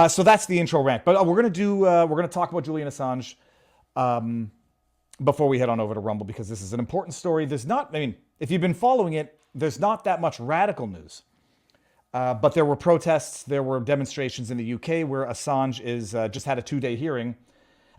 So that's the intro rant. But we're gonna talk about Julian Assange before we head on over to Rumble, because this is an important story. If you've been following it, there's not that much radical news. But there were protests, there were demonstrations in the UK where Assange just had a 2-day hearing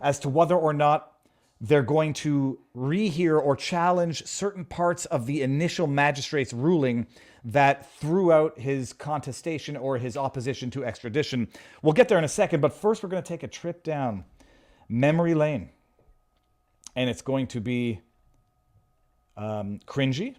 as to whether or not they're going to rehear or challenge certain parts of the initial magistrate's ruling that threw out his contestation or his opposition to extradition. We'll get there in a second, but first we're going to take a trip down memory lane. And it's going to be cringy.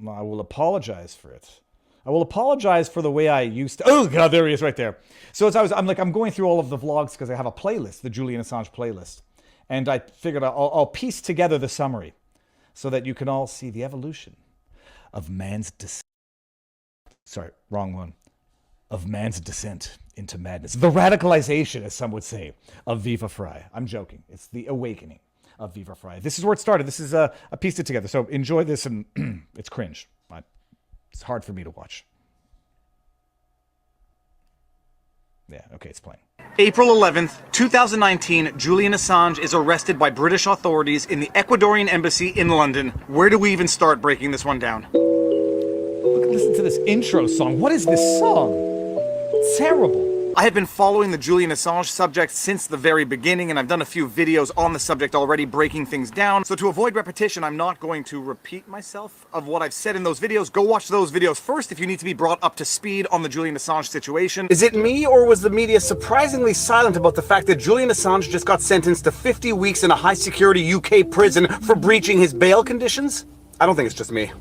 I will apologize for it. I will apologize for the way I used to. Oh God, there he is right there. So I'm going through all of the vlogs because I have a playlist, the Julian Assange playlist. And I figured I'll piece together the summary so that you can all see the evolution of man's descent. Sorry, wrong one. Of man's descent into madness. The radicalization, as some would say, of Viva Frei. I'm joking. It's the awakening of Viva Frei. This is where it started. This is a pieced it together. So enjoy this, and it's cringe. It's hard for me to watch. Yeah, okay, it's playing. April 11th, 2019, Julian Assange is arrested by British authorities in the Ecuadorian embassy in London. Where do we even start breaking this one down? Listen to this intro song. What is this song? It's terrible. I have been following the Julian Assange subject since the very beginning, and I've done a few videos on the subject already breaking things down. So to avoid repetition, I'm not going to repeat myself of what I've said in those videos. Go watch those videos first if you need to be brought up to speed on the Julian Assange situation. Is it me, or was the media surprisingly silent about the fact that Julian Assange just got sentenced to 50 weeks in a high-security UK prison for breaching his bail conditions? I don't think it's just me.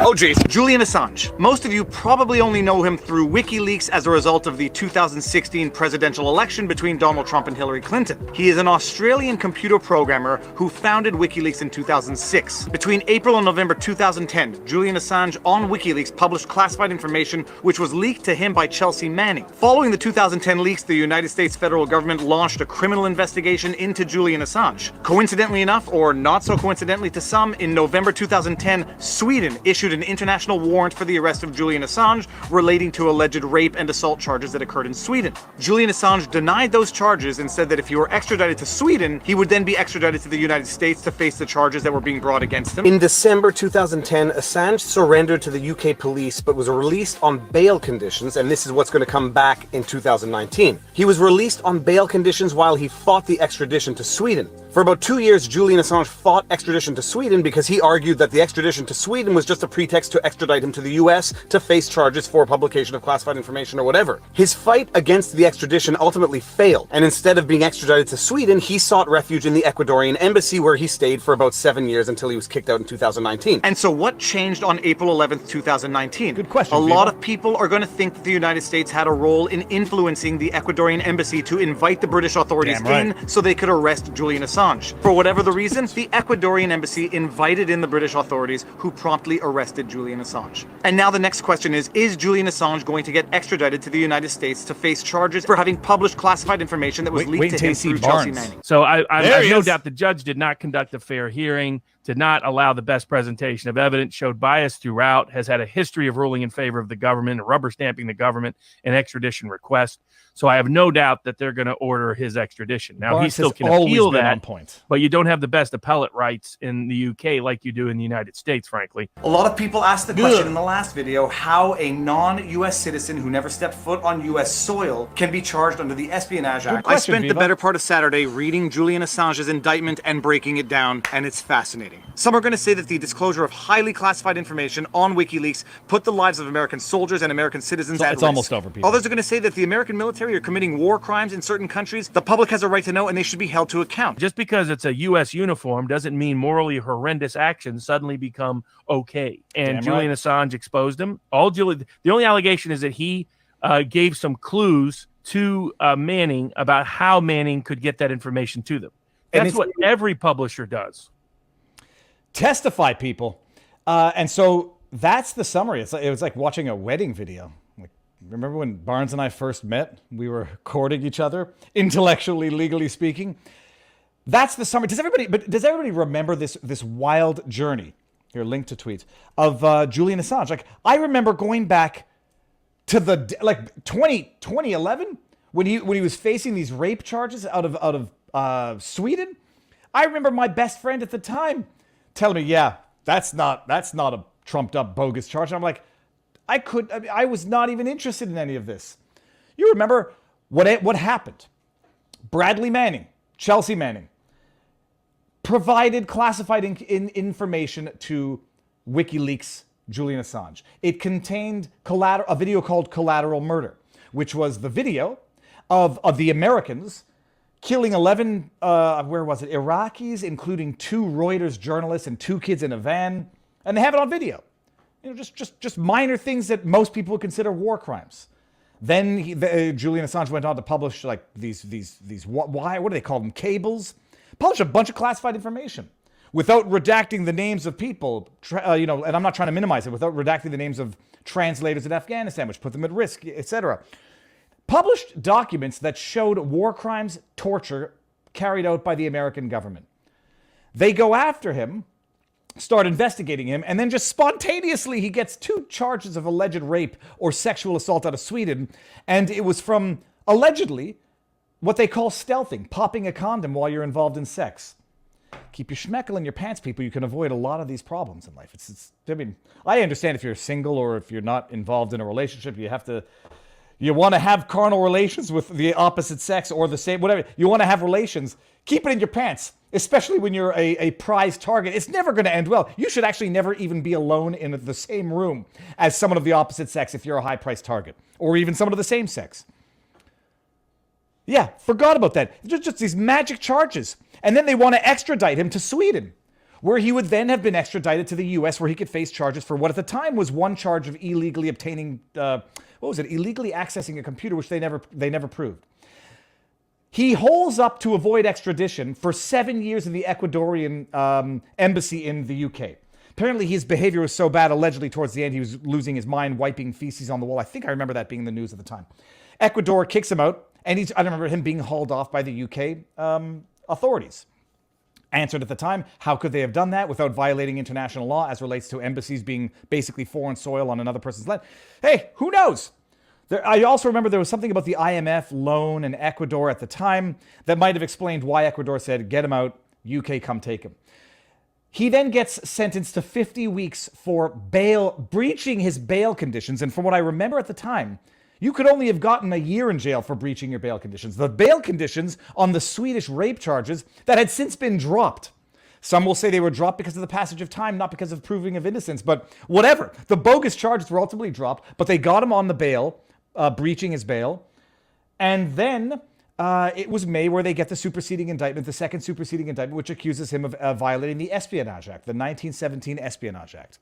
Oh geez, Julian Assange. Most of you probably only know him through WikiLeaks as a result of the 2016 presidential election between Donald Trump and Hillary Clinton. He is an Australian computer programmer who founded WikiLeaks in 2006. Between April and November 2010, Julian Assange on WikiLeaks published classified information which was leaked to him by Chelsea Manning. Following the 2010 leaks, the United States federal government launched a criminal investigation into Julian Assange. Coincidentally enough, or not so coincidentally to some, in November 2010, Sweden issued an international warrant for the arrest of Julian Assange relating to alleged rape and assault charges that occurred in Sweden. Julian Assange denied those charges and said that if he were extradited to Sweden, he would then be extradited to the United States to face the charges that were being brought against him. In December 2010, Assange surrendered to the UK police but was released on bail conditions, and this is what's going to come back in 2019. He was released on bail conditions while he fought the extradition to Sweden. For about 2 years, Julian Assange fought extradition to Sweden because he argued that the extradition to Sweden was just a pretext to extradite him to the US to face charges for publication of classified information or whatever. His fight against the extradition ultimately failed, and instead of being extradited to Sweden, he sought refuge in the Ecuadorian embassy, where he stayed for about 7 years until he was kicked out in 2019. And so what changed on April 11th, 2019? Good question, A Viva. lot of people are going to think that the United States had a role in influencing the Ecuadorian embassy to invite the British authorities in so they could arrest Julian Assange. For whatever the reason, the Ecuadorian embassy invited in the British authorities, who promptly arrested Julian Assange. And now the next question is Julian Assange going to get extradited to the United States to face charges for having published classified information that was leaked to him through Chelsea Manning? So I have no doubt the judge did not conduct a fair hearing, did not allow the best presentation of evidence, showed bias throughout, has had a history of ruling in favor of the government, rubber stamping the government, and extradition request. So I have no doubt that they're going to order his extradition. Now, he still can appeal that, but you don't have the best appellate rights in the UK like you do in the United States, frankly. A lot of people asked the question in the last video how a non-US citizen who never stepped foot on US soil can be charged under the Espionage Act. I spent the better part of Saturday reading Julian Assange's indictment and breaking it down, and it's fascinating. Some are going to say that the disclosure of highly classified information on WikiLeaks put the lives of American soldiers and American citizens at risk. It's almost over, people. Others are going to say that the American military are committing war crimes in certain countries. The public has a right to know, and they should be held to account. Just because it's a U.S. uniform doesn't mean morally horrendous actions suddenly become okay. And Julian Assange exposed him. The only allegation is that he gave some clues to Manning about how Manning could get that information to them. That's what every publisher does. Testify, people. And so that's the summary. It was like watching a wedding video. Remember when Barnes and I first met? We were courting each other, intellectually, legally speaking. That's the summary. Does everybody remember this wild journey? Here, link to tweet of Julian Assange. Like, I remember going back to the like 2011 when he was facing these rape charges out of Sweden. I remember my best friend at the time telling me, "Yeah, that's not a trumped up bogus charge." And I'm like, I was not even interested in any of this. You remember what happened? Bradley Manning, Chelsea Manning, provided classified information to WikiLeaks Julian Assange. It contained a video called Collateral Murder, which was the video of the Americans killing 11, Iraqis, including 2 Reuters journalists and 2 kids in a van. And they have it on video. Just minor things that most people would consider war crimes. Then Julian Assange went on to publish like these what do they call them? Cables. Publish a bunch of classified information without redacting the names of people, and I'm not trying to minimize it, without redacting the names of translators in Afghanistan, which put them at risk, etc. Published documents that showed war crimes, torture carried out by the American government. They go after him, start investigating him, and then just spontaneously he gets 2 charges of alleged rape or sexual assault out of Sweden, and it was from, allegedly, what they call stealthing, popping a condom while you're involved in sex. Keep your schmeckle in your pants, people. You can avoid a lot of these problems in life. I understand if you're single or if you're not involved in a relationship, you want to have carnal relations with the opposite sex or the same, whatever. You want to have relations. Keep it in your pants, especially when you're a prize target. It's never going to end well. You should actually never even be alone in the same room as someone of the opposite sex if you're a high-priced target, or even someone of the same sex. Yeah, forgot about that. Just these magic charges. And then they want to extradite him to Sweden, where he would then have been extradited to the U.S., where he could face charges for what at the time was one charge of illegally obtaining, illegally accessing a computer, which they never proved. He holes up to avoid extradition for 7 years in the Ecuadorian embassy in the UK. Apparently his behavior was so bad, allegedly towards the end, he was losing his mind, wiping feces on the wall. I think I remember that being the news at the time. Ecuador kicks him out, and I remember him being hauled off by the UK authorities. Answered at the time, how could they have done that without violating international law as relates to embassies being basically foreign soil on another person's land? Hey, who knows? I also remember there was something about the IMF loan in Ecuador at the time that might have explained why Ecuador said, get him out, UK, come take him. He then gets sentenced to 50 weeks for breaching his bail conditions. And from what I remember at the time, you could only have gotten a year in jail for breaching your bail conditions. The bail conditions on the Swedish rape charges that had since been dropped. Some will say they were dropped because of the passage of time, not because of proving of innocence, but whatever. The bogus charges were ultimately dropped, but they got him on the bail, breaching his bail. And then it was May where they get the superseding indictment, the second superseding indictment, which accuses him of violating the Espionage Act, the 1917 Espionage Act.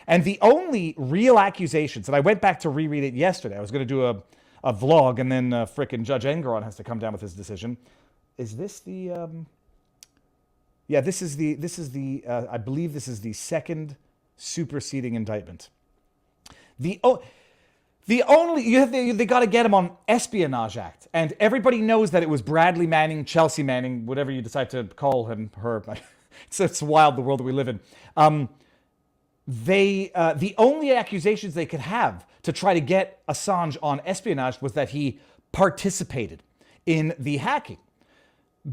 And the only real accusations, and I went back to reread it yesterday. I was going to do a vlog, and then frickin' Judge Engoron has to come down with his decision. Is this the? This is the. I believe this is the second superseding indictment. They got to get him on Espionage Act, and everybody knows that it was Bradley Manning, Chelsea Manning, whatever you decide to call him, her. It's wild the world that we live in. The only accusations they could have to try to get Assange on espionage was that he participated in the hacking.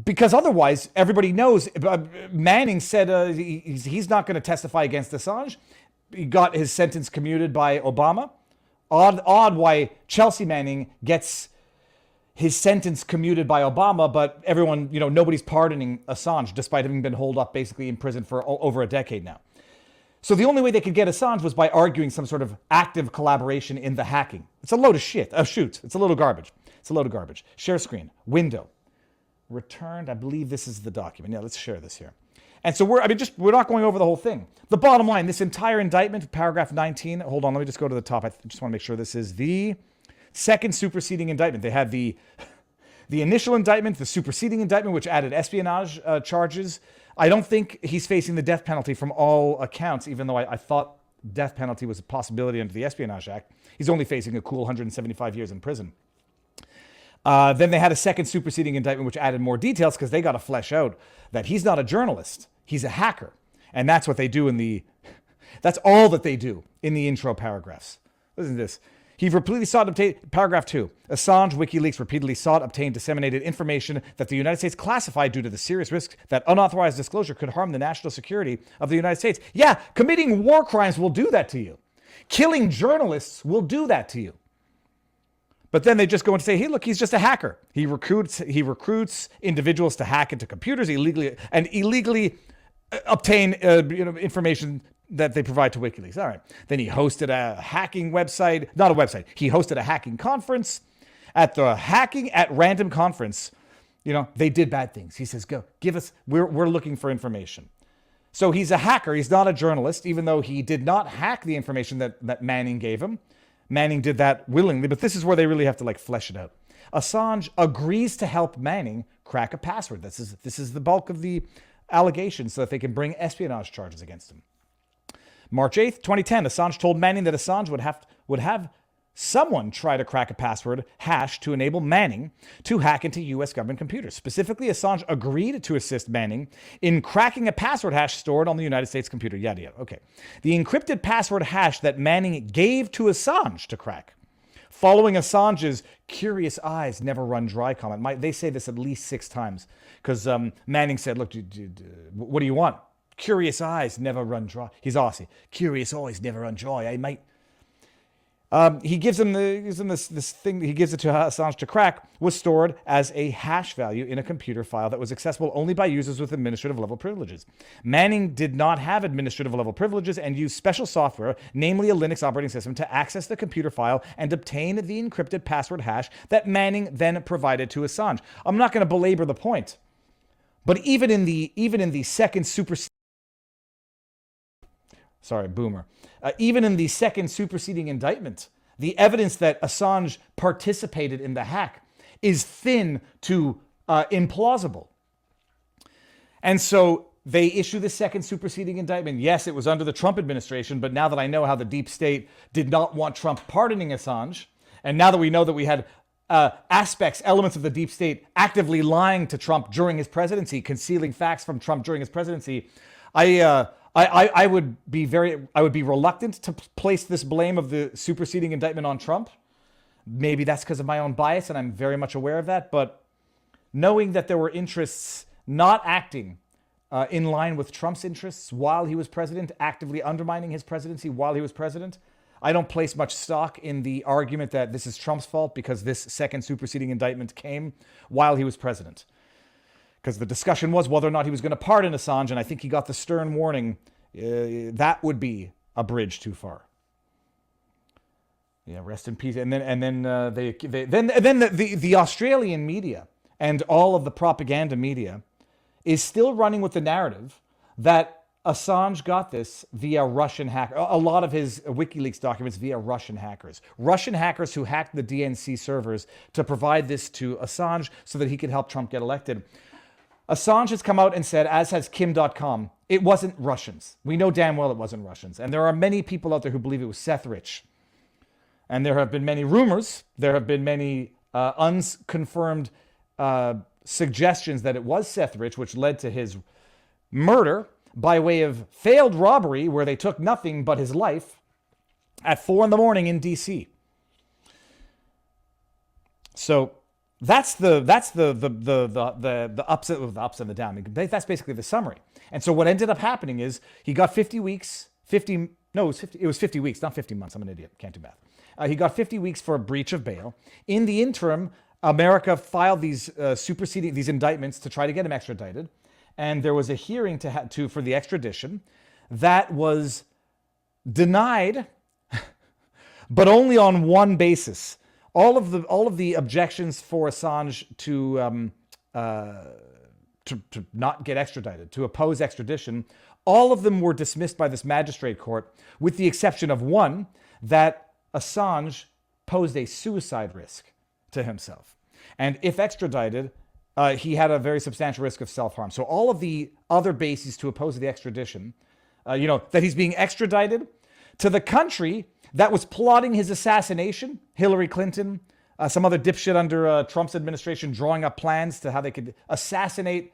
Because otherwise, everybody knows, Manning said he's not going to testify against Assange. He got his sentence commuted by Obama. Odd why Chelsea Manning gets his sentence commuted by Obama, but everyone, nobody's pardoning Assange, despite having been holed up basically in prison for over a decade now. So the only way they could get Assange was by arguing some sort of active collaboration in the hacking. It's a load of shit. It's a load of garbage. Share screen. Window. Returned. I believe this is the document. Yeah, let's share this here. And so we're not going over the whole thing. The bottom line, this entire indictment, paragraph 19. Hold on, let me just go to the top. I just want to make sure this is the second superseding indictment. They had the initial indictment, the superseding indictment, which added espionage charges. I don't think he's facing the death penalty from all accounts, even though I thought death penalty was a possibility under the Espionage Act. He's only facing a cool 175 years in prison. Then they had a second superseding indictment, which added more details because they got to flesh out that he's not a journalist. He's a hacker. And that's what they do that's all that they do in the intro paragraphs. Listen to this. He repeatedly sought to obtain, paragraph 2, Assange, WikiLeaks repeatedly sought, obtained, disseminated information that the United States classified due to the serious risk that unauthorized disclosure could harm the national security of the United States. Yeah, committing war crimes will do that to you. Killing journalists will do that to you. But then they just go and say, hey, look, he's just a hacker. He recruits individuals to hack into computers illegally obtain information that they provide to WikiLeaks. All right. Then he hosted a hacking website, not a website. He hosted a hacking conference. At the Hacking at Random conference, they did bad things. He says, go, give us, we're looking for information. So he's a hacker. He's not a journalist, even though he did not hack the information that Manning gave him. Manning did that willingly, but this is where they really have to flesh it out. Assange agrees to help Manning crack a password. This is the bulk of the allegations so that they can bring espionage charges against him. March 8th, 2010, Assange told Manning that Assange would have someone try to crack a password hash to enable Manning to hack into U.S. government computers. Specifically, Assange agreed to assist Manning in cracking a password hash stored on the United States computer. Yada, yada. Okay. The encrypted password hash that Manning gave to Assange to crack. Following Assange's curious eyes never run dry comment. They say this at least 6 times because Manning said, look, what do you want? Curious eyes never run dry. He's Aussie. Curious eyes never run dry, eh, mate? He gives him this thing. He gives it to Assange to crack. Was stored as a hash value in a computer file that was accessible only by users with administrative level privileges. Manning did not have administrative level privileges and used special software, namely a Linux operating system, to access the computer file and obtain the encrypted password hash that Manning then provided to Assange. I'm not going to belabor the point, but even in the second even in the second superseding indictment, the evidence that Assange participated in the hack is thin to implausible. And so they issue the second superseding indictment. Yes, it was under the Trump administration, but now that I know how the deep state did not want Trump pardoning Assange, and now that we know that we had elements of the deep state actively lying to Trump during his presidency, concealing facts from Trump during his presidency, I would be reluctant to place this blame of the superseding indictment on Trump. Maybe that's because of my own bias, and I'm very much aware of that. But knowing that there were interests not acting in line with Trump's interests while he was president, actively undermining his presidency while he was president, I don't place much stock in the argument that this is Trump's fault because this second superseding indictment came while he was president. Because the discussion was whether or not he was going to pardon Assange, and I think he got the stern warning that would be a bridge too far. Yeah, rest in peace. And then the Australian media and all of the propaganda media is still running with the narrative that Assange got this via Russian hacker. A lot of his WikiLeaks documents via Russian hackers. Russian hackers who hacked the DNC servers to provide this to Assange so that he could help Trump get elected. Assange has come out and said, as has Kim.com, it wasn't Russians. We know damn well it wasn't Russians. And there are many people out there who believe it was Seth Rich. And there have been many rumors. There have been many unconfirmed suggestions that it was Seth Rich, which led to his murder by way of failed robbery where they took nothing but his life at 4 a.m. in D.C. So that's the ups and the down. That's basically the summary. And so what ended up happening is he got 50 weeks, it was 50 weeks, not 50 months. I'm an idiot, can't do math. He got 50 weeks for a breach of bail. In the interim, America filed these these indictments to try to get him extradited. And there was a hearing for the extradition that was denied, but only on one basis. All of the objections for Assange to not get extradited, to oppose extradition, all of them were dismissed by this magistrate court, with the exception of one, that Assange posed a suicide risk to himself. And if extradited, he had a very substantial risk of self-harm. So all of the other bases to oppose the extradition, that he's being extradited to the country that was plotting his assassination, Hillary Clinton, some other dipshit under Trump's administration drawing up plans to how they could assassinate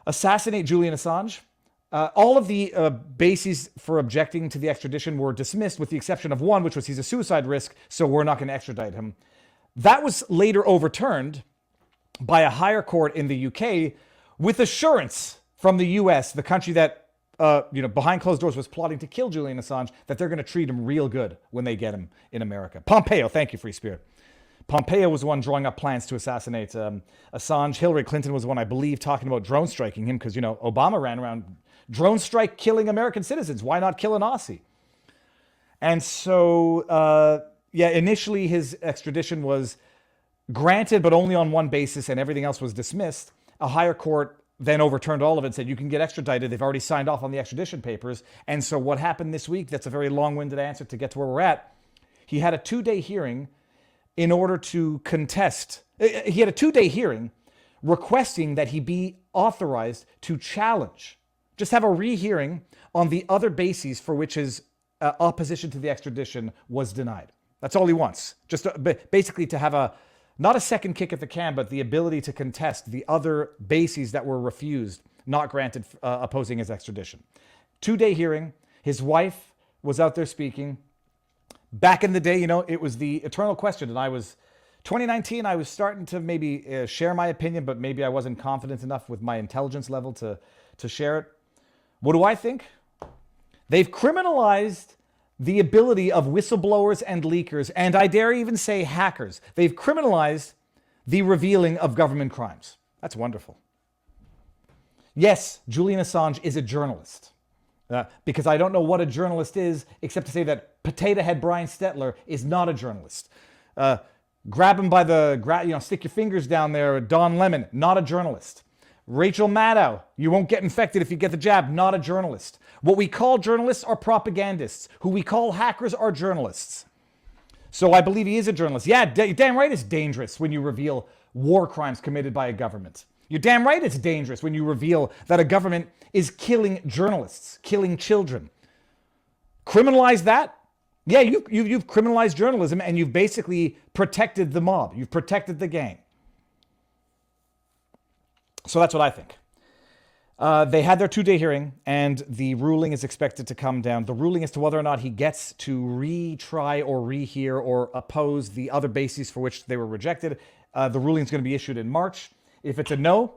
Julian Assange. All of the bases for objecting to the extradition were dismissed, with the exception of one, which was he's a suicide risk, so we're not going to extradite him. That was later overturned by a higher court in the UK with assurance from the US, the country that, behind closed doors was plotting to kill Julian Assange, that they're going to treat him real good when they get him in America. Pompeo, thank you, Free Spirit. Pompeo was the one drawing up plans to assassinate Assange. Hillary Clinton was the one, I believe, talking about drone striking him because, Obama ran around drone strike killing American citizens. Why not kill an Aussie? And so, initially his extradition was granted, but only on one basis, and everything else was dismissed. A higher court then overturned all of it and said, you can get extradited. They've already signed off on the extradition papers. And so what happened this week, that's a very long-winded answer to get to where we're at. He had a 2-day hearing in order to contest. He had a 2-day hearing requesting that he be authorized to challenge, just have a rehearing on the other bases for which his opposition to the extradition was denied. That's all he wants. Just basically to have not a second kick at the can, but the ability to contest the other bases that were refused, not granted, opposing his extradition. 2-day hearing. His wife was out there speaking. Back in the day, it was the eternal question. And 2019, I was starting to maybe share my opinion, but maybe I wasn't confident enough with my intelligence level to share it. What do I think? They've criminalized the ability of whistleblowers and leakers, and I dare even say hackers. They've criminalized the revealing of government crimes. That's wonderful. Yes, Julian Assange is a journalist. Because I don't know what a journalist is, except to say that Potato Head Brian Stetler is not a journalist. Grab him by the, stick your fingers down there, Don Lemon, not a journalist. Rachel Maddow, you won't get infected if you get the jab, not a journalist. What we call journalists are propagandists. Who we call hackers are journalists. So I believe he is a journalist. Yeah, damn right it's dangerous when you reveal war crimes committed by a government. You're damn right it's dangerous when you reveal that a government is killing journalists, killing children. Criminalize that? Yeah, you've criminalized journalism and you've basically protected the mob. You've protected the gang. So that's what I think. They had their 2-day hearing, and the ruling is expected to come down. The ruling as to whether or not he gets to retry or rehear or oppose the other bases for which they were rejected. The ruling is going to be issued in March. If it's a no,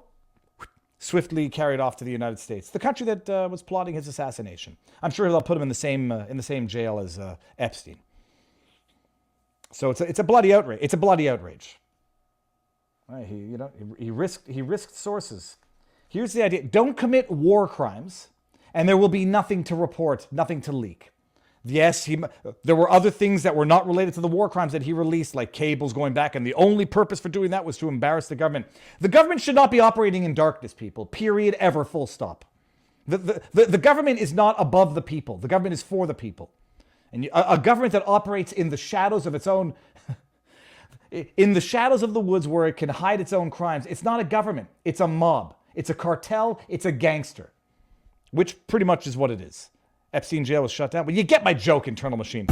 swiftly carried off to the United States, the country that was plotting his assassination. I'm sure they'll put him in the same jail as Epstein. So it's a bloody outrage. It's a bloody outrage. He risked sources. Here's the idea: don't commit war crimes, and there will be nothing to report, nothing to leak. Yes, there were other things that were not related to the war crimes that he released, like cables going back, and the only purpose for doing that was to embarrass the government. The government should not be operating in darkness, people. Period. Ever. Full stop. The government is not above the people. The government is for the people. And a government that operates in the shadows of its own, in the shadows of the woods where it can hide its own crimes, it's not a government. It's a mob. It's a cartel. It's a gangster, which pretty much is what it is. Epstein jail was shut down. But you get my joke, Internal Machine.